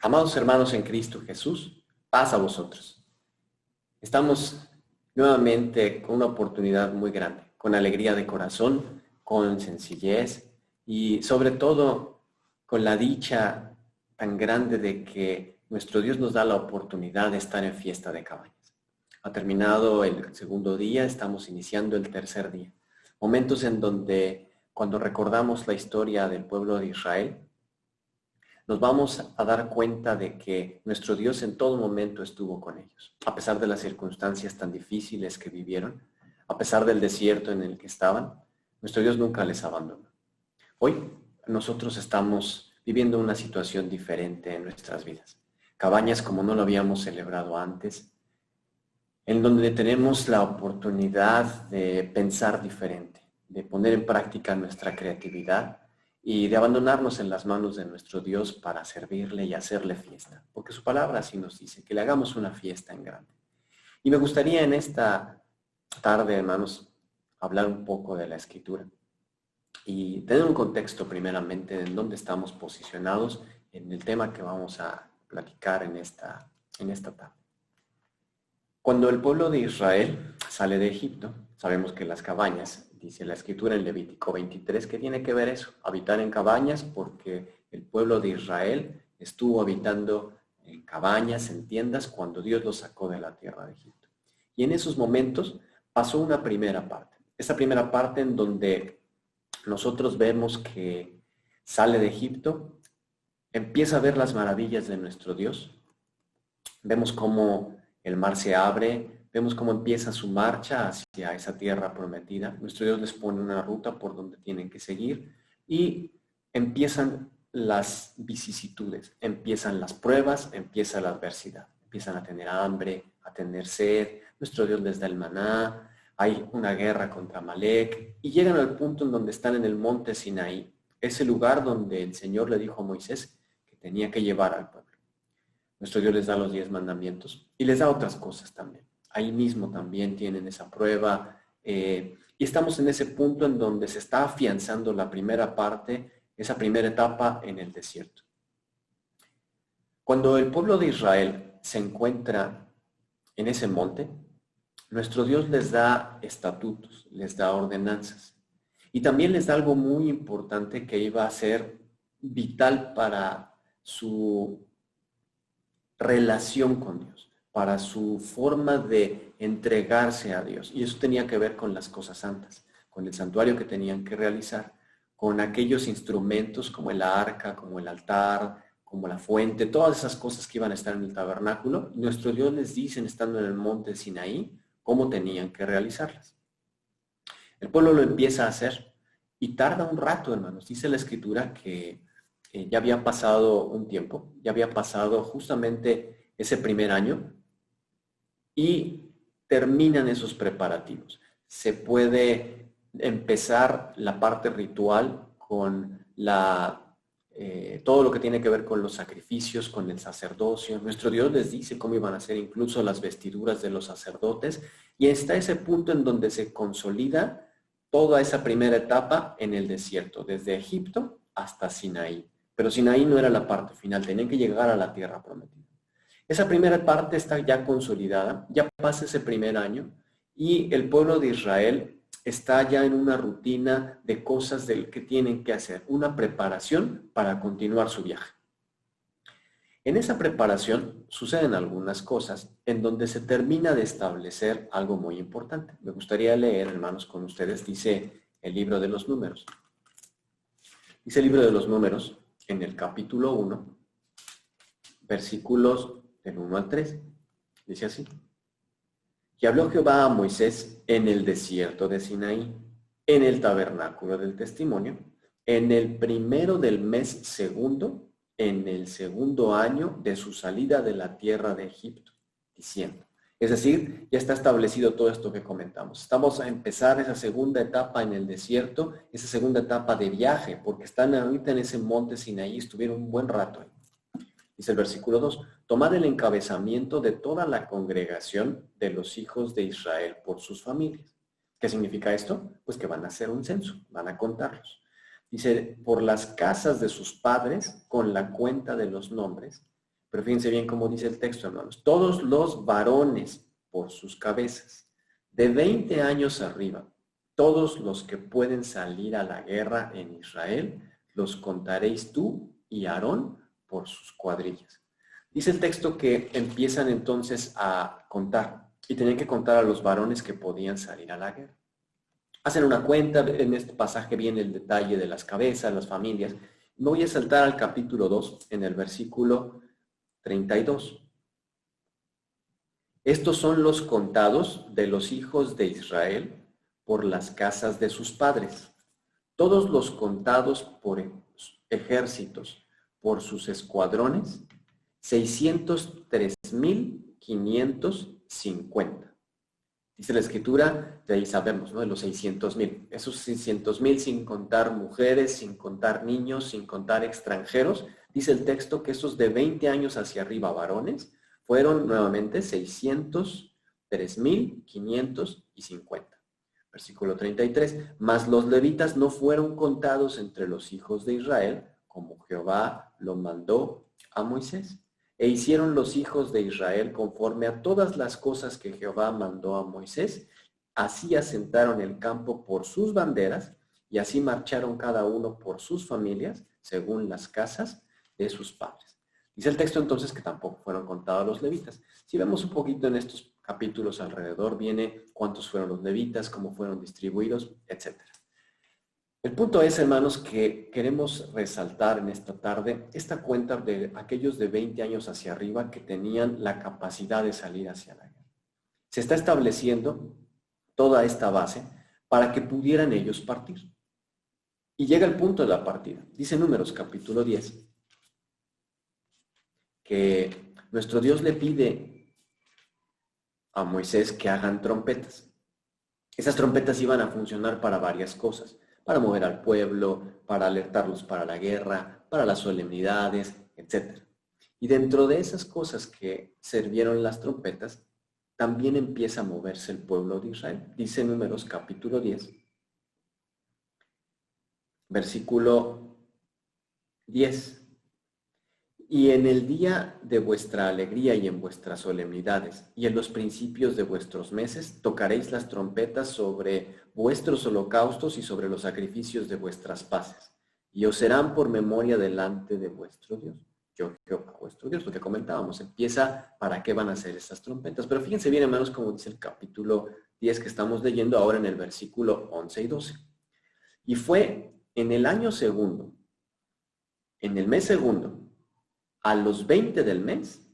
Amados hermanos en Cristo Jesús, paz a vosotros. Estamos nuevamente con una oportunidad muy grande, con alegría de corazón, con sencillez y sobre todo con la dicha tan grande de que nuestro Dios nos da la oportunidad de estar en fiesta de cabañas. Ha terminado el segundo día, estamos iniciando el tercer día. Momentos en donde cuando recordamos la historia del pueblo de Israel, nos vamos a dar cuenta de que nuestro Dios en todo momento estuvo con ellos, a pesar de las circunstancias tan difíciles que vivieron, a pesar del desierto en el que estaban, nuestro Dios nunca les abandonó. Hoy nosotros estamos viviendo una situación diferente en nuestras vidas. Cabañas como no lo habíamos celebrado antes, en donde tenemos la oportunidad de pensar diferente, de poner en práctica nuestra creatividad y de abandonarnos en las manos de nuestro Dios para servirle y hacerle fiesta. Porque su palabra así nos dice, que le hagamos una fiesta en grande. Y me gustaría en esta tarde, hermanos, hablar un poco de la Escritura y tener un contexto primeramente de en dónde estamos posicionados en el tema que vamos a platicar en esta tarde. Cuando el pueblo de Israel sale de Egipto, sabemos que las cabañas, dice la Escritura en Levítico 23, que tiene que ver eso, habitar en cabañas, porque el pueblo de Israel estuvo habitando en cabañas, en tiendas, cuando Dios los sacó de la tierra de Egipto. Y en esos momentos pasó una primera parte. Esa primera parte en donde nosotros vemos que sale de Egipto, empieza a ver las maravillas de nuestro Dios, vemos cómo el mar se abre, vemos cómo empieza su marcha hacia esa tierra prometida. Nuestro Dios les pone una ruta por donde tienen que seguir y empiezan las vicisitudes, empiezan las pruebas, empieza la adversidad. Empiezan a tener hambre, a tener sed. Nuestro Dios les da el maná, hay una guerra contra Amalek y llegan al punto en donde están en el monte Sinaí, ese lugar donde el Señor le dijo a Moisés que tenía que llevar al pueblo. Nuestro Dios les da los 10 mandamientos y les da otras cosas también. Ahí mismo también tienen esa prueba y estamos en ese punto en donde se está afianzando la primera parte, esa primera etapa en el desierto. Cuando el pueblo de Israel se encuentra en ese monte, nuestro Dios les da estatutos, les da ordenanzas y también les da algo muy importante que iba a ser vital para su relación con Dios, para su forma de entregarse a Dios. Y eso tenía que ver con las cosas santas, con el santuario que tenían que realizar, con aquellos instrumentos como el arca, como el altar, como la fuente, todas esas cosas que iban a estar en el tabernáculo. Nuestro Dios les dice, estando en el monte Sinaí, cómo tenían que realizarlas. El pueblo lo empieza a hacer y tarda un rato, hermanos. Dice la Escritura que ya había pasado un tiempo, ya había pasado justamente ese primer año y terminan esos preparativos. Se puede empezar la parte ritual con todo lo que tiene que ver con los sacrificios, con el sacerdocio. Nuestro Dios les dice cómo iban a hacer incluso las vestiduras de los sacerdotes y está ese punto en donde se consolida toda esa primera etapa en el desierto, desde Egipto hasta Sinaí. Pero Sinaí no era la parte final, tenían que llegar a la tierra prometida. Esa primera parte está ya consolidada, ya pasa ese primer año y el pueblo de Israel está ya en una rutina de cosas que tienen que hacer, una preparación para continuar su viaje. En esa preparación suceden algunas cosas en donde se termina de establecer algo muy importante. Me gustaría leer, hermanos, con ustedes, dice el libro de los Números. Dice el libro de los Números, en el capítulo 1, versículos del 1 al 3. Dice así. Y habló Jehová a Moisés en el desierto de Sinaí, en el tabernáculo del testimonio, en el primero del mes segundo, en el segundo año de su salida de la tierra de Egipto, diciendo. Es decir, ya está establecido todo esto que comentamos. Estamos a empezar esa segunda etapa en el desierto, esa segunda etapa de viaje, porque están ahorita en ese monte Sinaí, estuvieron un buen rato ahí. Dice el versículo 2, tomad el encabezamiento de toda la congregación de los hijos de Israel por sus familias. ¿Qué significa esto? Pues que van a hacer un censo, van a contarlos. Dice, por las casas de sus padres, con la cuenta de los nombres, Pero fíjense bien cómo dice el texto, hermanos. Todos los varones por sus cabezas, de 20 años arriba, todos los que pueden salir a la guerra en Israel, los contaréis tú y Aarón por sus cuadrillas. Dice el texto que empiezan entonces a contar y tenían que contar a los varones que podían salir a la guerra. Hacen una cuenta, en este pasaje viene el detalle de las cabezas, las familias. Me voy a saltar al capítulo 2, en el versículo 32. Estos son los contados de los hijos de Israel por las casas de sus padres. Todos los contados por ejércitos, por sus escuadrones, 603,550. Dice la Escritura, de ahí sabemos, ¿no? De los 600,000. Esos 600,000 sin contar mujeres, sin contar niños, sin contar extranjeros. Dice el texto que esos de 20 años hacia arriba varones fueron nuevamente 603,550. Versículo 33. Mas los levitas no fueron contados entre los hijos de Israel, como Jehová lo mandó a Moisés. E hicieron los hijos de Israel conforme a todas las cosas que Jehová mandó a Moisés. Así asentaron el campo por sus banderas, y así marcharon cada uno por sus familias, según las casas de sus padres. Dice el texto entonces que tampoco fueron contados los levitas. Si vemos un poquito en estos capítulos alrededor, viene cuántos fueron los levitas, cómo fueron distribuidos, etc. El punto es, hermanos, que queremos resaltar en esta tarde esta cuenta de aquellos de 20 años hacia arriba que tenían la capacidad de salir hacia la guerra. Se está estableciendo toda esta base para que pudieran ellos partir. Y llega el punto de la partida. Dice Números capítulo 10 que nuestro Dios le pide a Moisés que hagan trompetas. Esas trompetas iban a funcionar para varias cosas. Para mover al pueblo, para alertarlos para la guerra, para las solemnidades, etc. Y dentro de esas cosas que sirvieron las trompetas, también empieza a moverse el pueblo de Israel. Dice Números capítulo 10, versículo 10. Y en el día de vuestra alegría y en vuestras solemnidades y en los principios de vuestros meses, tocaréis las trompetas sobre vuestros holocaustos y sobre los sacrificios de vuestras paces. Y os serán por memoria delante de vuestro Dios. Yo, Jehová, vuestro Dios, lo que comentábamos, empieza para qué van a ser estas trompetas. Pero fíjense bien, hermanos, como dice el capítulo 10 que estamos leyendo ahora en el versículo 11 y 12. Y fue en el año segundo, en el mes segundo, a los 20 del mes,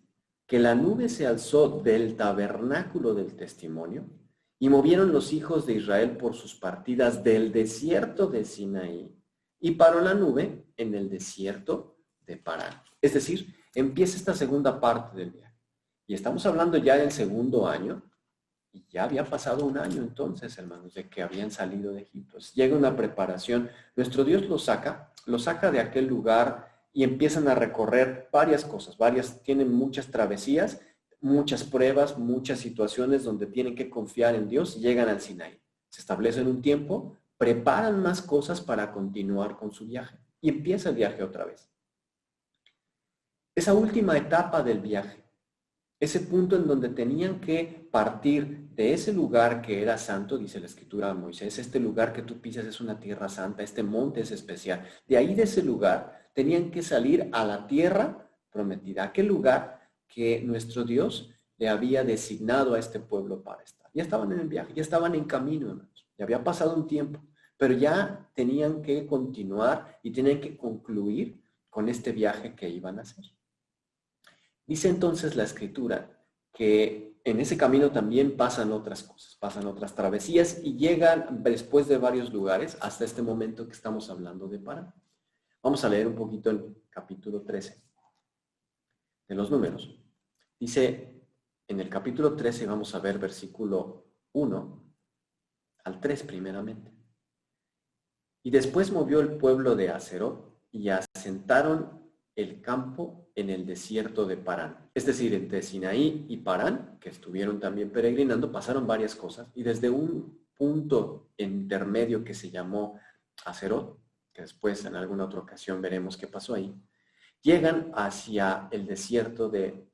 que la nube se alzó del tabernáculo del testimonio y movieron los hijos de Israel por sus partidas del desierto de Sinaí y paró la nube en el desierto de Parán. Es decir, empieza esta segunda parte del viaje. Y estamos hablando ya del segundo año y ya había pasado un año entonces, hermanos, de que habían salido de Egipto. Llega una preparación. Nuestro Dios los saca de aquel lugar y empiezan a recorrer varias cosas, tienen muchas travesías, muchas pruebas, muchas situaciones donde tienen que confiar en Dios y llegan al Sinaí. Se establecen un tiempo, preparan más cosas para continuar con su viaje y empieza el viaje otra vez. Esa última etapa del viaje, ese punto en donde tenían que partir de ese lugar que era santo, dice la Escritura a Moisés, este lugar que tú pisas es una tierra santa, este monte es especial. De ahí de ese lugar tenían que salir a la tierra prometida, aquel lugar que nuestro Dios le había designado a este pueblo para estar. Ya estaban en el viaje, ya estaban en camino, hermanos. Ya había pasado un tiempo, pero ya tenían que continuar y tenían que concluir con este viaje que iban a hacer. Dice entonces la Escritura que en ese camino también pasan otras cosas, pasan otras travesías y llegan después de varios lugares hasta este momento que estamos hablando de Parán. Vamos a leer un poquito el capítulo 13 de los Números. Dice, en el capítulo 13 vamos a ver versículo 1 al 3 primeramente. Y después movió el pueblo de Aserot y asentaron el campo en el desierto de Parán. Es decir, entre Sinaí y Parán, que estuvieron también peregrinando, pasaron varias cosas. Y desde un punto intermedio que se llamó Aserot, que después en alguna otra ocasión veremos qué pasó ahí, Llegan hacia el desierto de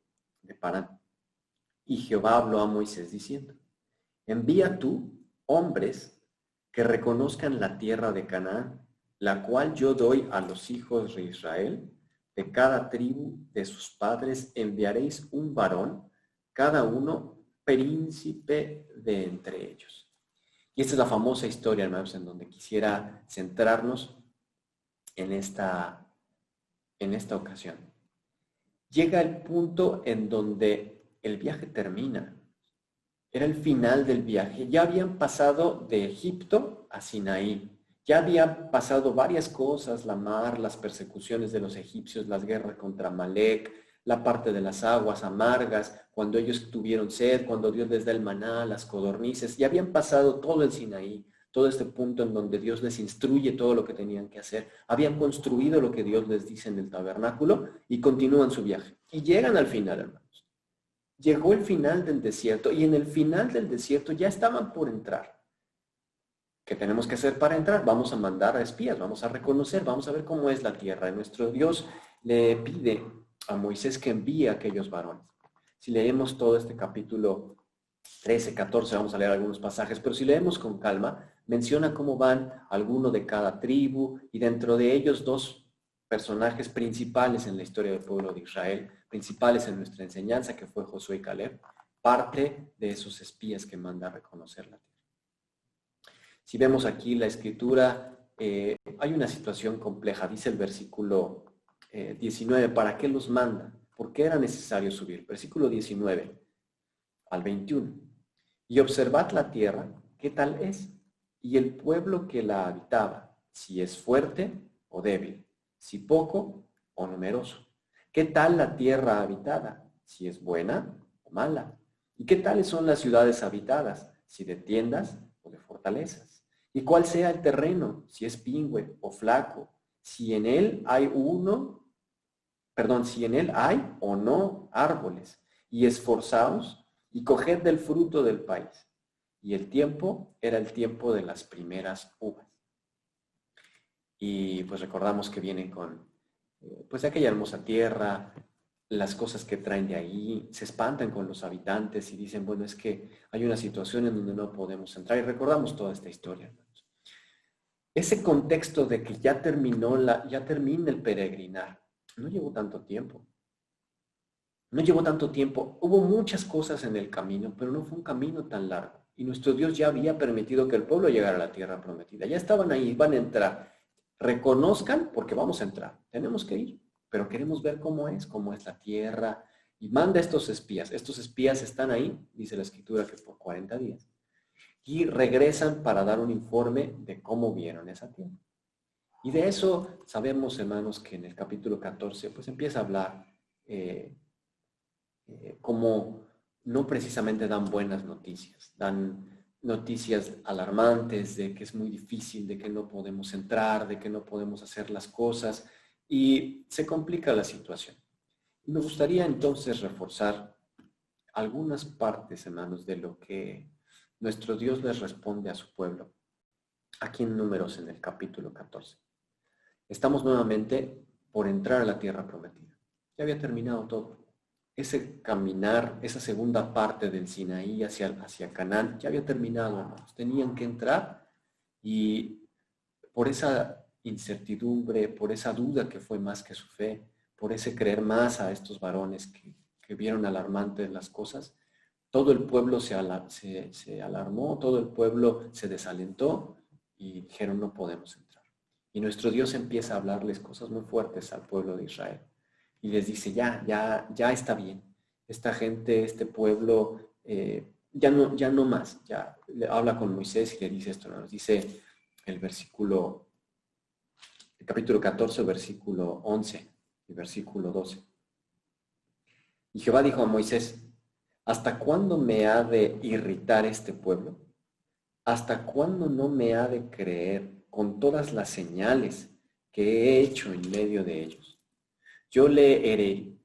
Parán. Y Jehová habló a Moisés diciendo, envía tú hombres que reconozcan la tierra de Canaán, la cual yo doy a los hijos de Israel. De cada tribu de sus padres enviaréis un varón, cada uno príncipe de entre ellos. Y esta es la famosa historia, hermanos, en donde quisiera centrarnos en esta ocasión. Llega el punto en donde el viaje termina. Era el final del viaje. Ya habían pasado de Egipto a Sinaí. Ya habían pasado varias cosas, la mar, las persecuciones de los egipcios, las guerras contra Amalek, la parte de las aguas amargas, cuando ellos tuvieron sed, cuando Dios les da el maná, las codornices. Ya habían pasado todo el Sinaí, todo este punto en donde Dios les instruye todo lo que tenían que hacer. Habían construido lo que Dios les dice en el tabernáculo y continúan su viaje. Y llegan al final, hermanos. Llegó el final del desierto y en el final del desierto ya estaban por entrar. ¿Qué tenemos que hacer para entrar? Vamos a mandar a espías, vamos a reconocer, vamos a ver cómo es la tierra. Y nuestro Dios le pide a Moisés que envíe a aquellos varones. Si leemos todo este capítulo 13, 14, vamos a leer algunos pasajes, pero si leemos con calma, menciona cómo van algunos de cada tribu y dentro de ellos dos personajes principales en la historia del pueblo de Israel, principales en nuestra enseñanza, que fue Josué y Caleb, parte de esos espías que manda a reconocer la tierra. Si vemos aquí la escritura, hay una situación compleja, dice el versículo 19, ¿para qué los manda? ¿Por qué era necesario subir? Versículo 19 al 21. Y observad la tierra, ¿qué tal es? Y el pueblo que la habitaba, si es fuerte o débil, si poco o numeroso. ¿Qué tal la tierra habitada? Si es buena o mala. ¿Y qué tales son las ciudades habitadas? Si de tiendas o de fortalezas. ¿Y cuál sea el terreno? Si es pingüe o flaco. Si en él hay si en él hay o no árboles. Y esforzaos y coged del fruto del país. Y el tiempo era el tiempo de las primeras uvas. Y pues recordamos que vienen con pues aquella hermosa tierra, las cosas que traen de ahí, se espantan con los habitantes y dicen, bueno, es que hay una situación en donde no podemos entrar. Y recordamos toda esta historia, hermanos. Ese contexto de que ya termina el peregrinar, no llevó tanto tiempo. No llevó tanto tiempo. Hubo muchas cosas en el camino, pero no fue un camino tan largo. Y nuestro Dios ya había permitido que el pueblo llegara a la tierra prometida. Ya estaban ahí, iban a entrar. Reconozcan porque vamos a entrar. Tenemos que ir, pero queremos ver cómo es la tierra. Y manda estos espías. Estos espías están ahí, dice la escritura, que por 40 días. Y regresan para dar un informe de cómo vieron esa tierra. Y de eso sabemos, hermanos, que en el capítulo 14, pues empieza a hablar como no precisamente dan buenas noticias, dan noticias alarmantes de que es muy difícil, de que no podemos entrar, de que no podemos hacer las cosas y se complica la situación. Me gustaría entonces reforzar algunas partes, hermanos, de lo que nuestro Dios les responde a su pueblo, aquí en Números en el capítulo 14. Estamos nuevamente por entrar a la tierra prometida. Ya había terminado todo. Ese caminar, esa segunda parte del Sinaí hacia Canaán, ya había terminado, hermanos. Tenían que entrar y por esa incertidumbre, por esa duda que fue más que su fe, por ese creer más a estos varones que vieron alarmantes las cosas, todo el pueblo se alarmó, todo el pueblo se desalentó y dijeron no podemos entrar. Y nuestro Dios empieza a hablarles cosas muy fuertes al pueblo de Israel. Y les dice, ya está bien. Esta gente, este pueblo, ya no más. Ya le habla con Moisés y le dice esto, nos dice el capítulo 14, versículo 11 y versículo 12. Y Jehová dijo a Moisés, ¿hasta cuándo me ha de irritar este pueblo? ¿Hasta cuándo no me ha de creer con todas las señales que he hecho en medio de ellos? Yo le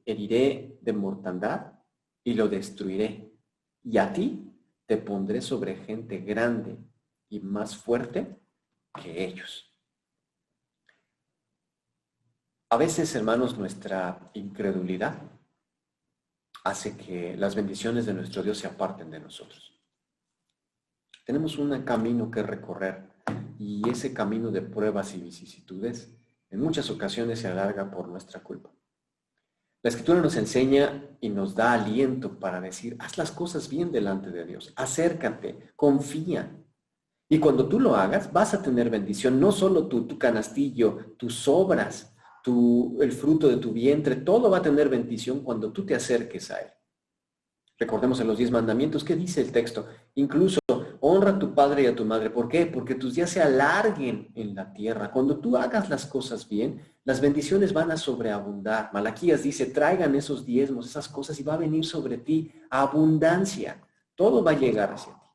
heriré de mortandad y lo destruiré. Y a ti te pondré sobre gente grande y más fuerte que ellos. A veces, hermanos, nuestra incredulidad hace que las bendiciones de nuestro Dios se aparten de nosotros. Tenemos un camino que recorrer y ese camino de pruebas y vicisitudes en muchas ocasiones se alarga por nuestra culpa. La Escritura nos enseña y nos da aliento para decir, haz las cosas bien delante de Dios, acércate, confía. Y cuando tú lo hagas, vas a tener bendición, no solo tu canastillo, tus obras, el fruto de tu vientre, todo va a tener bendición cuando tú te acerques a Él. Recordemos en los 10 mandamientos, ¿qué dice el texto? Incluso, honra a tu padre y a tu madre. ¿Por qué? Porque tus días se alarguen en la tierra. Cuando tú hagas las cosas bien, las bendiciones van a sobreabundar. Malaquías dice, traigan esos diezmos, esas cosas, y va a venir sobre ti abundancia. Todo va a llegar hacia ti.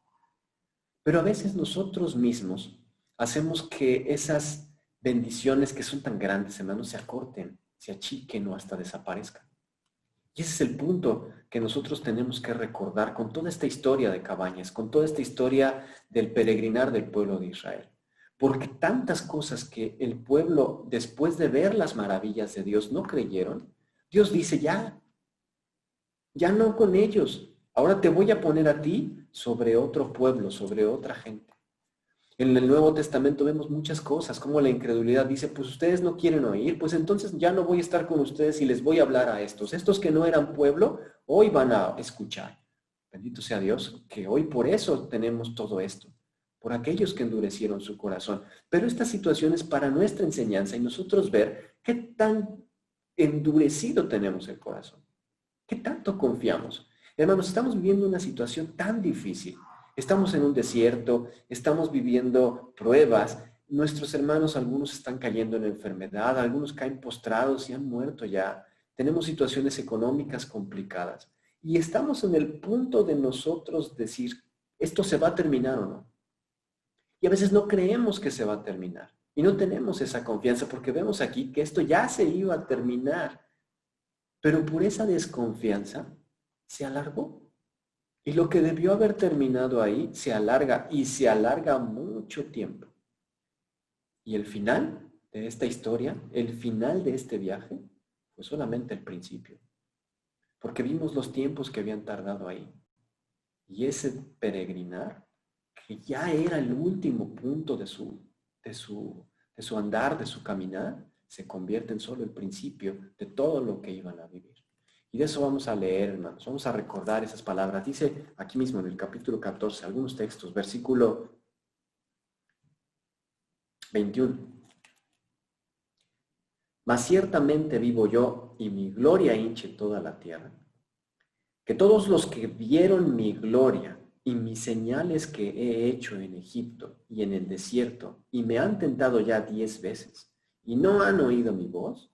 Pero a veces nosotros mismos hacemos que esas bendiciones que son tan grandes, hermanos, se acorten, se achiquen o hasta desaparezcan. Y ese es el punto que nosotros tenemos que recordar con toda esta historia de Cabañas, con toda esta historia del peregrinar del pueblo de Israel. Porque tantas cosas que el pueblo, después de ver las maravillas de Dios, no creyeron, Dios dice, ya no con ellos. Ahora te voy a poner a ti sobre otro pueblo, sobre otra gente. En el Nuevo Testamento vemos muchas cosas, como la incredulidad dice, pues ustedes no quieren oír, pues entonces ya no voy a estar con ustedes y les voy a hablar a estos. Estos que no eran pueblo, hoy van a escuchar. Bendito sea Dios, que hoy por eso tenemos todo esto, por aquellos que endurecieron su corazón. Pero esta situación es para nuestra enseñanza y nosotros ver qué tan endurecido tenemos el corazón, qué tanto confiamos. Hermanos, estamos viviendo una situación tan difícil. Estamos en un desierto, estamos viviendo pruebas. Nuestros hermanos, algunos están cayendo en enfermedad, algunos caen postrados y han muerto ya. Tenemos situaciones económicas complicadas. Y estamos en el punto de nosotros decir, ¿esto se va a terminar o no? Y a veces no creemos que se va a terminar. Y no tenemos esa confianza porque vemos aquí que esto ya se iba a terminar. Pero por esa desconfianza se alargó. Y lo que debió haber terminado ahí se alarga y se alarga mucho tiempo. Y el final de esta historia, el final de este viaje, fue solamente el principio. Porque vimos los tiempos que habían tardado ahí. Y ese peregrinar, que ya era el último punto de su andar, de su caminar, se convierte en solo el principio de todo lo que iban a vivir. Y de eso vamos a leer, hermanos. Vamos a recordar esas palabras. Dice aquí mismo en el capítulo 14, algunos textos, versículo 21. Mas ciertamente vivo yo y mi gloria hinche toda la tierra. Que todos los que vieron mi gloria y mis señales que he hecho en Egipto y en el desierto y me han tentado ya 10 veces y no han oído mi voz,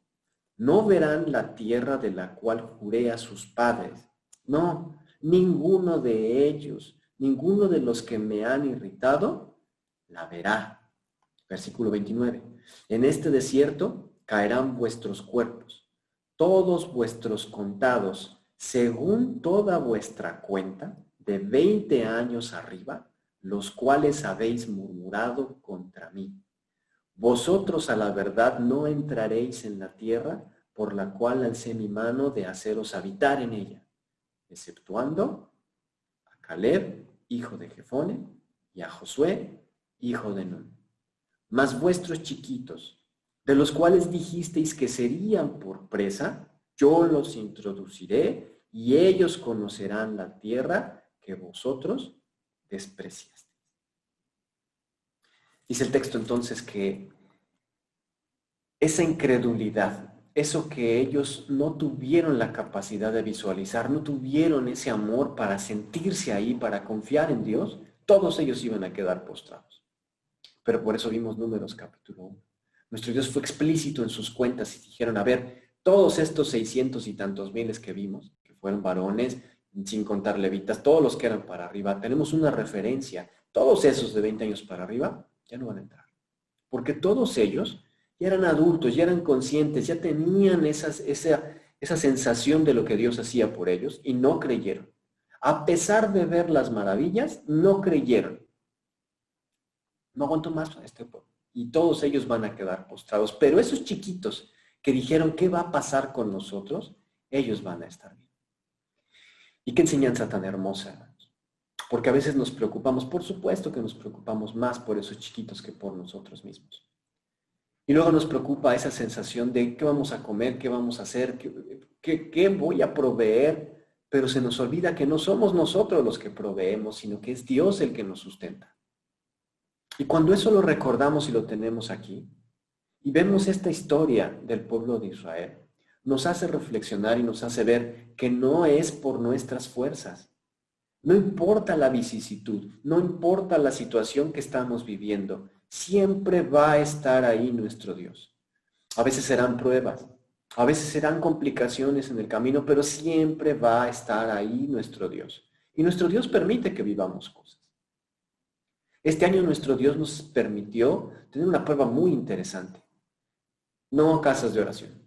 no verán la tierra de la cual juré a sus padres. No, ninguno de ellos, ninguno de los que me han irritado, la verá. Versículo 29. En este desierto caerán vuestros cuerpos, todos vuestros contados, según toda vuestra cuenta, de 20 años arriba, los cuales habéis murmurado contra mí. Vosotros a la verdad no entraréis en la tierra por la cual alcé mi mano de haceros habitar en ella, exceptuando a Caleb, hijo de Jefone, y a Josué, hijo de Nun. Mas vuestros chiquitos, de los cuales dijisteis que serían por presa, yo los introduciré y ellos conocerán la tierra que vosotros despreciasteis. Dice el texto entonces que esa incredulidad, eso que ellos no tuvieron la capacidad de visualizar, no tuvieron ese amor para sentirse ahí, para confiar en Dios, todos ellos iban a quedar postrados. Pero por eso vimos Números capítulo 1. Nuestro Dios fue explícito en sus cuentas y dijeron, a ver, todos estos 600 y tantos miles que vimos, que fueron varones, sin contar levitas, todos los que eran para arriba, tenemos una referencia. Todos esos de 20 años para arriba ya no van a entrar. Porque todos ellos ya eran adultos, ya eran conscientes, ya tenían esa sensación de lo que Dios hacía por ellos y no creyeron. A pesar de ver las maravillas, no creyeron. No aguanto más a este pueblo. Y todos ellos van a quedar postrados. Pero esos chiquitos que dijeron, ¿qué va a pasar con nosotros? Ellos van a estar bien. Y qué enseñanza tan hermosa, hermanos. Porque a veces nos preocupamos, por supuesto que nos preocupamos más por esos chiquitos que por nosotros mismos. Y luego nos preocupa esa sensación de qué vamos a comer, qué vamos a hacer, qué voy a proveer, pero se nos olvida que no somos nosotros los que proveemos, sino que es Dios el que nos sustenta. Y cuando eso lo recordamos y lo tenemos aquí, y vemos esta historia del pueblo de Israel, nos hace reflexionar y nos hace ver que no es por nuestras fuerzas. No importa la vicisitud, no importa la situación que estamos viviendo, siempre va a estar ahí nuestro Dios. A veces serán pruebas, a veces serán complicaciones en el camino, pero siempre va a estar ahí nuestro Dios. Y nuestro Dios permite que vivamos cosas. Este año nuestro Dios nos permitió tener una prueba muy interesante. No casas de oración.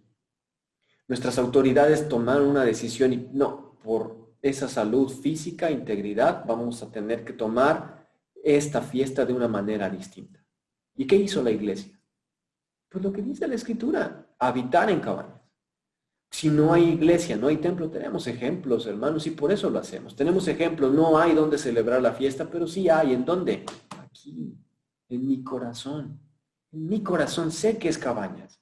Nuestras autoridades tomaron una decisión y no, por esa salud física, integridad, vamos a tener que tomar esta fiesta de una manera distinta. ¿Y qué hizo la iglesia? Pues lo que dice la Escritura, habitar en cabañas. Si no hay iglesia, no hay templo, tenemos ejemplos, hermanos, y por eso lo hacemos. Tenemos ejemplos, no hay donde celebrar la fiesta, pero sí hay. ¿En dónde? Aquí, en mi corazón. En mi corazón sé que es cabañas.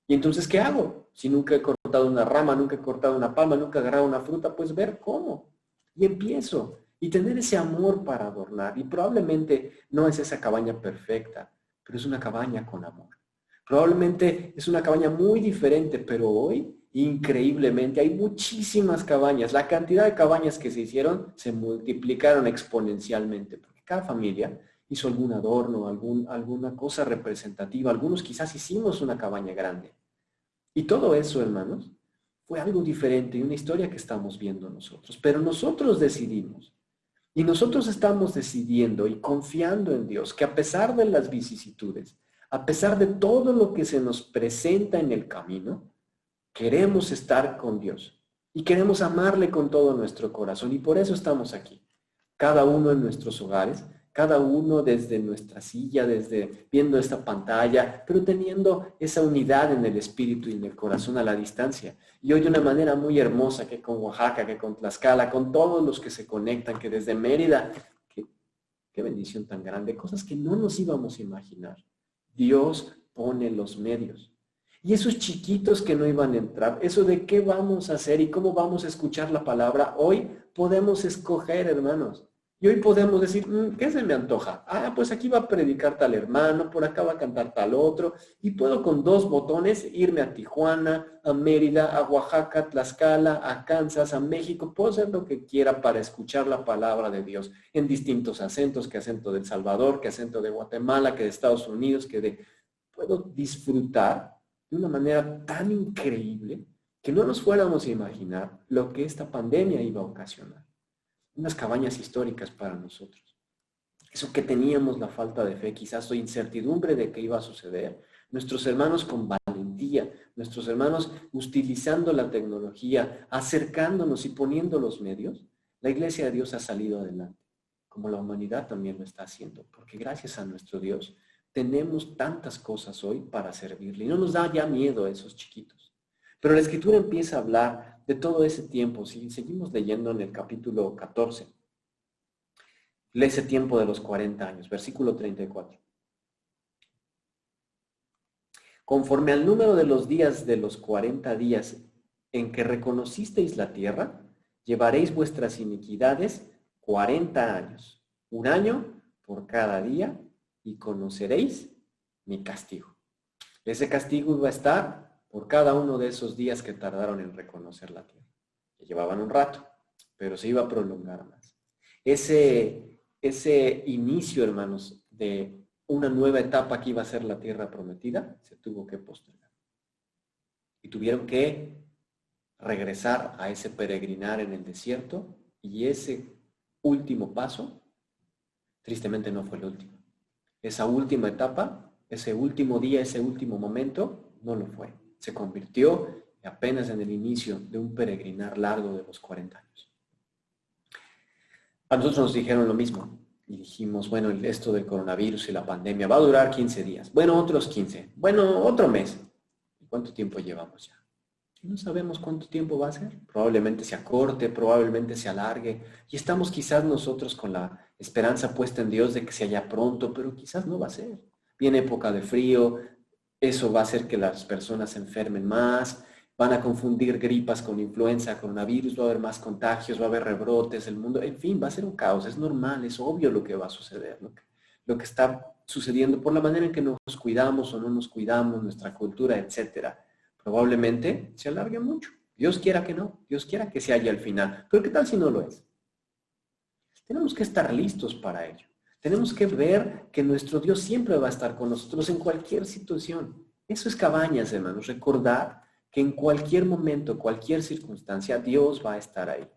¿Y entonces qué hago? Si nunca he cortado una rama, nunca he cortado una palma, nunca he agarrado una fruta, pues ver cómo. Y empiezo. Y tener ese amor para adornar. Y probablemente no es esa cabaña perfecta, pero es una cabaña con amor. Probablemente es una cabaña muy diferente, pero hoy, increíblemente, hay muchísimas cabañas. La cantidad de cabañas que se hicieron se multiplicaron exponencialmente, porque cada familia hizo algún adorno, alguna cosa representativa. Algunos quizás hicimos una cabaña grande. Y todo eso, hermanos, fue algo diferente y una historia que estamos viendo nosotros. Pero nosotros decidimos. Y nosotros estamos decidiendo y confiando en Dios que a pesar de las vicisitudes, a pesar de todo lo que se nos presenta en el camino, queremos estar con Dios y queremos amarle con todo nuestro corazón. Y por eso estamos aquí, cada uno en nuestros hogares, cada uno desde nuestra silla, desde viendo esta pantalla, pero teniendo esa unidad en el espíritu y en el corazón a la distancia. Y hoy de una manera muy hermosa, que con Oaxaca, que con Tlaxcala, con todos los que se conectan, que desde Mérida, qué bendición tan grande, cosas que no nos íbamos a imaginar. Dios pone los medios. Y esos chiquitos que no iban a entrar, eso de qué vamos a hacer y cómo vamos a escuchar la palabra, hoy podemos escoger, hermanos. Y hoy podemos decir, ¿qué se me antoja? Pues aquí va a predicar tal hermano, por acá va a cantar tal otro, y puedo con 2 botones irme a Tijuana, a Mérida, a Oaxaca, a Tlaxcala, a Kansas, a México. Puedo hacer lo que quiera para escuchar la palabra de Dios en distintos acentos, que acento de El Salvador, que acento de Guatemala, que de Estados Unidos, Puedo disfrutar de una manera tan increíble que no nos fuéramos a imaginar lo que esta pandemia iba a ocasionar. Unas cabañas históricas para nosotros. Eso que teníamos la falta de fe, quizás o incertidumbre de qué iba a suceder. Nuestros hermanos con valentía, nuestros hermanos utilizando la tecnología, acercándonos y poniendo los medios, la iglesia de Dios ha salido adelante, como la humanidad también lo está haciendo, porque gracias a nuestro Dios tenemos tantas cosas hoy para servirle y no nos da ya miedo a esos chiquitos. Pero la Escritura empieza a hablar de todo ese tiempo. Si seguimos leyendo en el capítulo 14, lee ese tiempo de los 40 años, versículo 34. Conforme al número de los días de los 40 días en que reconocisteis la tierra, llevaréis vuestras iniquidades 40 años, 1 año por cada día, y conoceréis mi castigo. Ese castigo iba a estar por cada uno de esos días que tardaron en reconocer la tierra. Que llevaban un rato, pero se iba a prolongar más. Ese inicio, hermanos, de una nueva etapa que iba a ser la tierra prometida, se tuvo que postergar. Y tuvieron que regresar a ese peregrinar en el desierto, y ese último paso, tristemente no fue el último. Esa última etapa, ese último día, ese último momento, no lo fue. Se convirtió apenas en el inicio de un peregrinar largo de los 40 años. A nosotros nos dijeron lo mismo y dijimos, bueno, esto del coronavirus y la pandemia va a durar 15 días. Bueno, otros 15. Bueno, otro mes. ¿Cuánto tiempo llevamos ya? Y no sabemos cuánto tiempo va a ser. Probablemente se acorte, probablemente se alargue. Y estamos quizás nosotros con la esperanza puesta en Dios de que se haya pronto, pero quizás no va a ser. Viene época de frío, eso va a hacer que las personas se enfermen más, van a confundir gripas con influenza, coronavirus, va a haber más contagios, va a haber rebrotes, el mundo, en fin, va a ser un caos, es normal, es obvio lo que va a suceder, lo que está sucediendo por la manera en que nos cuidamos o no nos cuidamos, nuestra cultura, etcétera. Probablemente se alargue mucho. Dios quiera que no, Dios quiera que se haya al final. Pero ¿qué tal si no lo es? Tenemos que estar listos para ello. Tenemos que ver que nuestro Dios siempre va a estar con nosotros en cualquier situación. Eso es Cabañas, hermanos. Recordar que en cualquier momento, cualquier circunstancia, Dios va a estar ahí.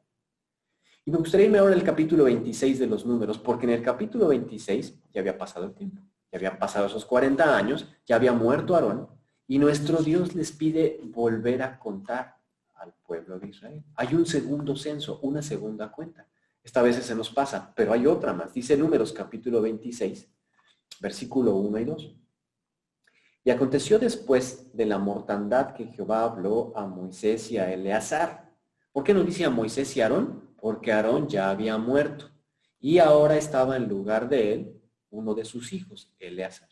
Y me gustaría irme ahora al capítulo 26 de los Números, porque en el capítulo 26 ya había pasado el tiempo. Ya habían pasado esos 40 años, ya había muerto Aarón, y nuestro Dios les pide volver a contar al pueblo de Israel. Hay un segundo censo, una segunda cuenta. Esta vez se nos pasa, pero hay otra más. Dice Números capítulo 26, versículo 1 y 2. Y aconteció después de la mortandad que Jehová habló a Moisés y a Eleazar. ¿Por qué no dice a Moisés y a Aarón? Porque Aarón ya había muerto. Y ahora estaba en lugar de él uno de sus hijos, Eleazar.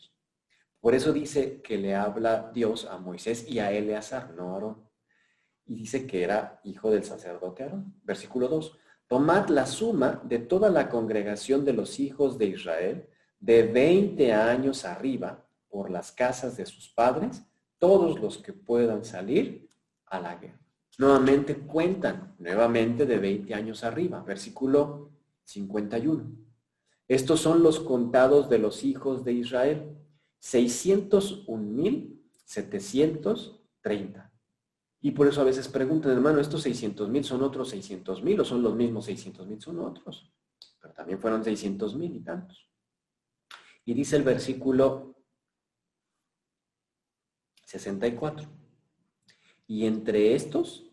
Por eso dice que le habla Dios a Moisés y a Eleazar, no a Aarón. Y dice que era hijo del sacerdote Aarón. Versículo 2. Tomad la suma de toda la congregación de los hijos de Israel, de 20 años arriba, por las casas de sus padres, todos los que puedan salir a la guerra. Nuevamente cuentan, nuevamente de 20 años arriba. Versículo 51. Estos son los contados de los hijos de Israel. 601,730. Y por eso a veces preguntan, hermano, ¿estos 600,000 son otros 600,000 o son los mismos 600,000? Son otros. Pero también fueron 600,000 y tantos. Y dice el versículo 64. Y entre estos,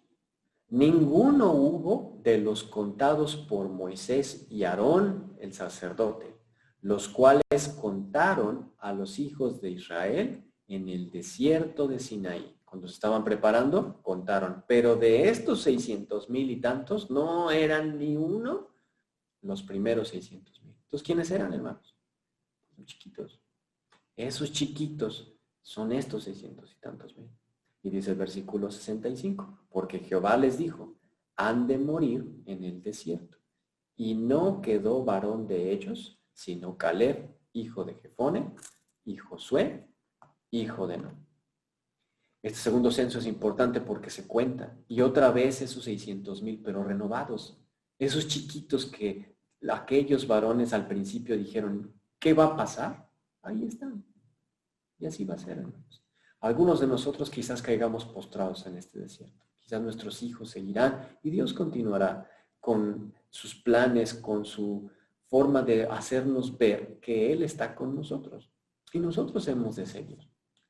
ninguno hubo de los contados por Moisés y Aarón, el sacerdote, los cuales contaron a los hijos de Israel en el desierto de Sinaí. Cuando se estaban preparando, contaron. Pero de estos 600,000 y tantos, no eran ni uno los primeros 600,000. Entonces, ¿quiénes eran, hermanos? Los chiquitos. Esos chiquitos son estos 600 y tantos mil. Y dice el versículo 65, porque Jehová les dijo, han de morir en el desierto. Y no quedó varón de ellos, sino Caleb, hijo de Jefone, y Josué, hijo de Nun. Este segundo censo es importante porque se cuenta. Y otra vez esos 600,000, pero renovados. Esos chiquitos que aquellos varones al principio dijeron, ¿qué va a pasar? Ahí están. Y así va a ser, hermanos. Algunos de nosotros quizás caigamos postrados en este desierto. Quizás nuestros hijos seguirán y Dios continuará con sus planes, con su forma de hacernos ver que Él está con nosotros. Y nosotros hemos de seguir.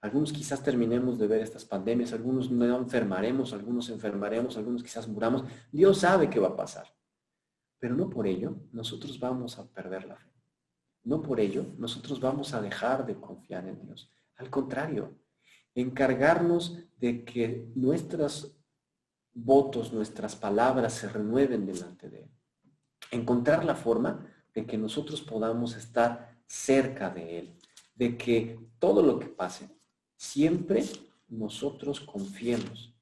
Algunos quizás terminemos de ver estas pandemias, algunos no enfermaremos, algunos enfermaremos, algunos quizás muramos. Dios sabe qué va a pasar. Pero no por ello nosotros vamos a perder la fe. No por ello nosotros vamos a dejar de confiar en Dios. Al contrario, encargarnos de que nuestros votos, nuestras palabras se renueven delante de Él. Encontrar la forma de que nosotros podamos estar cerca de Él, de que todo lo que pase, siempre nosotros confiemos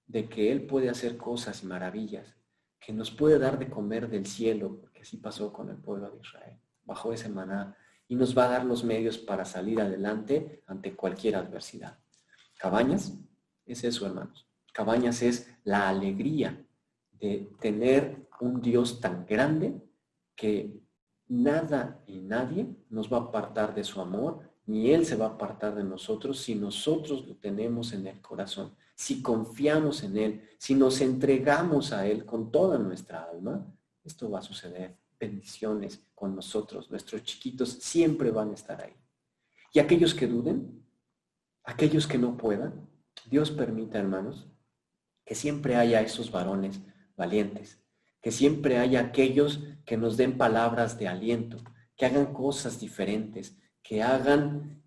de que Él puede hacer cosas y maravillas, que nos puede dar de comer del cielo, porque así pasó con el pueblo de Israel, bajo ese maná, y nos va a dar los medios para salir adelante ante cualquier adversidad. Cabañas es eso, hermanos. Cabañas es la alegría de tener un Dios tan grande que nada y nadie nos va a apartar de su amor, ni Él se va a apartar de nosotros si nosotros lo tenemos en el corazón, si confiamos en Él, si nos entregamos a Él con toda nuestra alma. Esto va a suceder. Bendiciones con nosotros. Nuestros chiquitos siempre van a estar ahí. Y aquellos que duden, aquellos que no puedan, Dios permita, hermanos, que siempre haya esos varones valientes, que siempre haya aquellos que nos den palabras de aliento, que hagan cosas diferentes, que hagan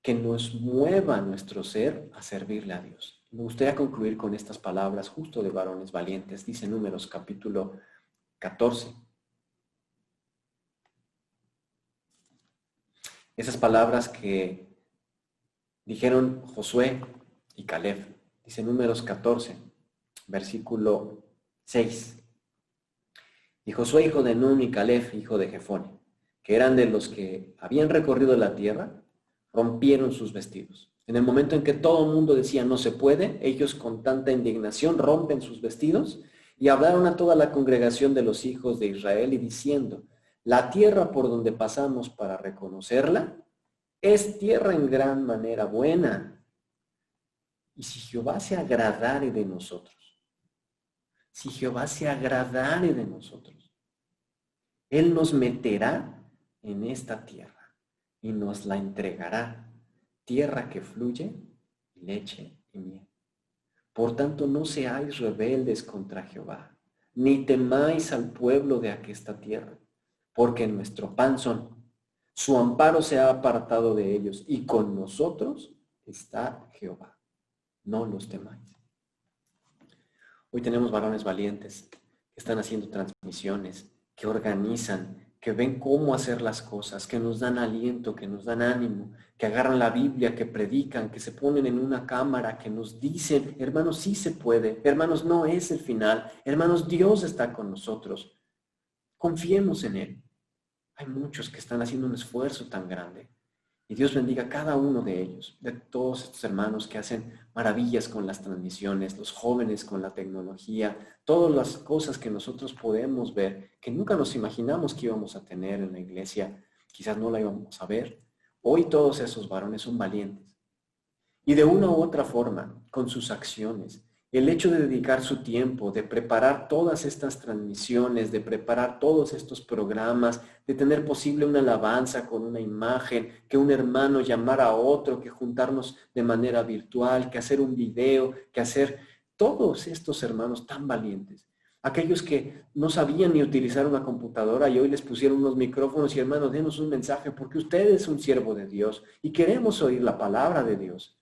que nos mueva nuestro ser a servirle a Dios. Me gustaría concluir con estas palabras justo de varones valientes. Dice Números capítulo 14. Esas palabras que dijeron Josué y Caleb. Dice Números 14, versículo 6. Y Josué, hijo de Nun, y Caleb, hijo de Jefone, que eran de los que habían recorrido la tierra, rompieron sus vestidos. En el momento en que todo el mundo decía no se puede, ellos con tanta indignación rompen sus vestidos y hablaron a toda la congregación de los hijos de Israel y diciendo, la tierra por donde pasamos para reconocerla es tierra en gran manera buena. Y si Jehová se agradare de nosotros, si Jehová se agradare de nosotros, Él nos meterá en esta tierra y nos la entregará, tierra que fluye leche y miel. Por tanto, no seáis rebeldes contra Jehová, ni temáis al pueblo de aquesta tierra, porque nuestro pan son. Su amparo se ha apartado de ellos, y con nosotros está Jehová. No los temáis. Hoy tenemos varones valientes que están haciendo transmisiones, que organizan, que ven cómo hacer las cosas, que nos dan aliento, que nos dan ánimo, que agarran la Biblia, que predican, que se ponen en una cámara, que nos dicen, hermanos, sí se puede, hermanos, no es el final, hermanos, Dios está con nosotros. Confiemos en Él. Hay muchos que están haciendo un esfuerzo tan grande. Y Dios bendiga a cada uno de ellos, de todos estos hermanos que hacen maravillas con las transmisiones, los jóvenes con la tecnología, todas las cosas que nosotros podemos ver, que nunca nos imaginamos que íbamos a tener en la iglesia, quizás no la íbamos a ver. Hoy todos esos varones son valientes. Y de una u otra forma, con sus acciones, el hecho de dedicar su tiempo, de preparar todas estas transmisiones, de preparar todos estos programas, de tener posible una alabanza con una imagen, que un hermano llamara a otro, que juntarnos de manera virtual, que hacer un video, que hacer todos estos hermanos tan valientes. Aquellos que no sabían ni utilizar una computadora y hoy les pusieron unos micrófonos y hermanos, denos un mensaje porque usted es un siervo de Dios y queremos oír la palabra de Dios.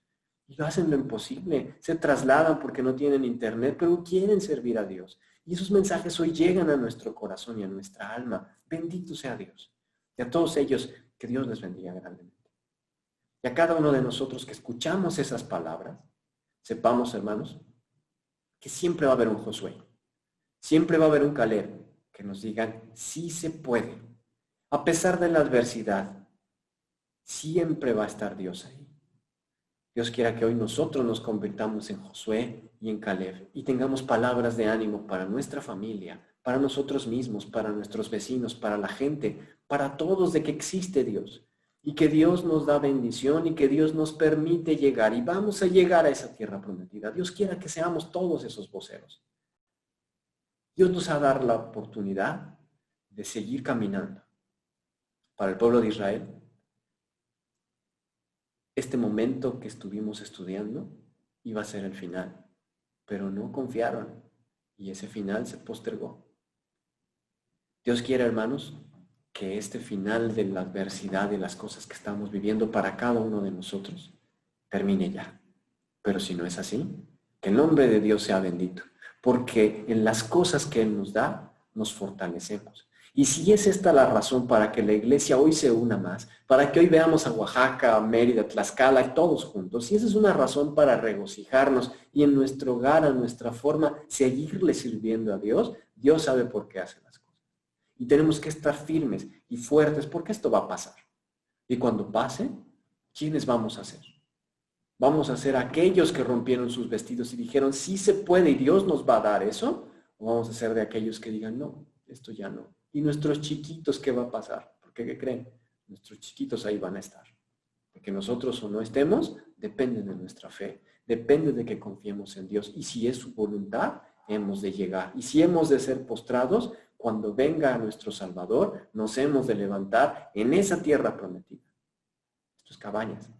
Y hacen lo imposible, se trasladan porque no tienen internet, pero quieren servir a Dios. Y esos mensajes hoy llegan a nuestro corazón y a nuestra alma. Bendito sea Dios. Y a todos ellos, que Dios les bendiga grandemente. Y a cada uno de nosotros que escuchamos esas palabras, sepamos, hermanos, que siempre va a haber un Josué, siempre va a haber un Caleb que nos digan, sí se puede. A pesar de la adversidad, siempre va a estar Dios ahí. Dios quiera que hoy nosotros nos convirtamos en Josué y en Caleb y tengamos palabras de ánimo para nuestra familia, para nosotros mismos, para nuestros vecinos, para la gente, para todos de que existe Dios y que Dios nos da bendición y que Dios nos permite llegar y vamos a llegar a esa tierra prometida. Dios quiera que seamos todos esos voceros. Dios nos va a dar la oportunidad de seguir caminando. Para el pueblo de Israel, este momento que estuvimos estudiando iba a ser el final, pero no confiaron y ese final se postergó. Dios quiere, hermanos, que este final de la adversidad, de las cosas que estamos viviendo para cada uno de nosotros, termine ya. Pero si no es así, que el nombre de Dios sea bendito, porque en las cosas que Él nos da, nos fortalecemos. Y si es esta la razón para que la iglesia hoy se una más, para que hoy veamos a Oaxaca, a Mérida, a Tlaxcala y todos juntos, si esa es una razón para regocijarnos y en nuestro hogar, a nuestra forma, seguirle sirviendo a Dios, Dios sabe por qué hace las cosas. Y tenemos que estar firmes y fuertes porque esto va a pasar. Y cuando pase, ¿quiénes vamos a ser? ¿Vamos a ser aquellos que rompieron sus vestidos y dijeron, sí se puede y Dios nos va a dar eso? ¿O vamos a ser de aquellos que digan, no, esto ya no? ¿Y nuestros chiquitos qué va a pasar? Porque, ¿qué creen? Nuestros chiquitos ahí van a estar. Porque nosotros o no estemos, depende de nuestra fe, depende de que confiemos en Dios. Y si es su voluntad, hemos de llegar. Y si hemos de ser postrados, cuando venga nuestro Salvador, nos hemos de levantar en esa tierra prometida. Esto es Cabañas.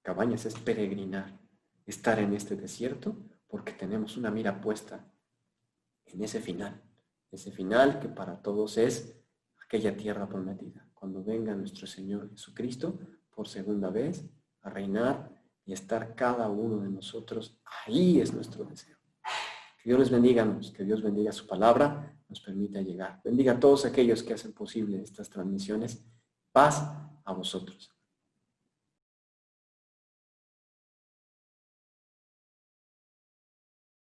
Cabañas es peregrinar, estar en este desierto, porque tenemos una mira puesta en ese final que para todos es aquella tierra prometida. Cuando venga nuestro Señor Jesucristo, por segunda vez, a reinar y estar cada uno de nosotros. Ahí es nuestro deseo. Que Dios les bendiga, que Dios bendiga su palabra, nos permita llegar. Bendiga a todos aquellos que hacen posible estas transmisiones. Paz a vosotros.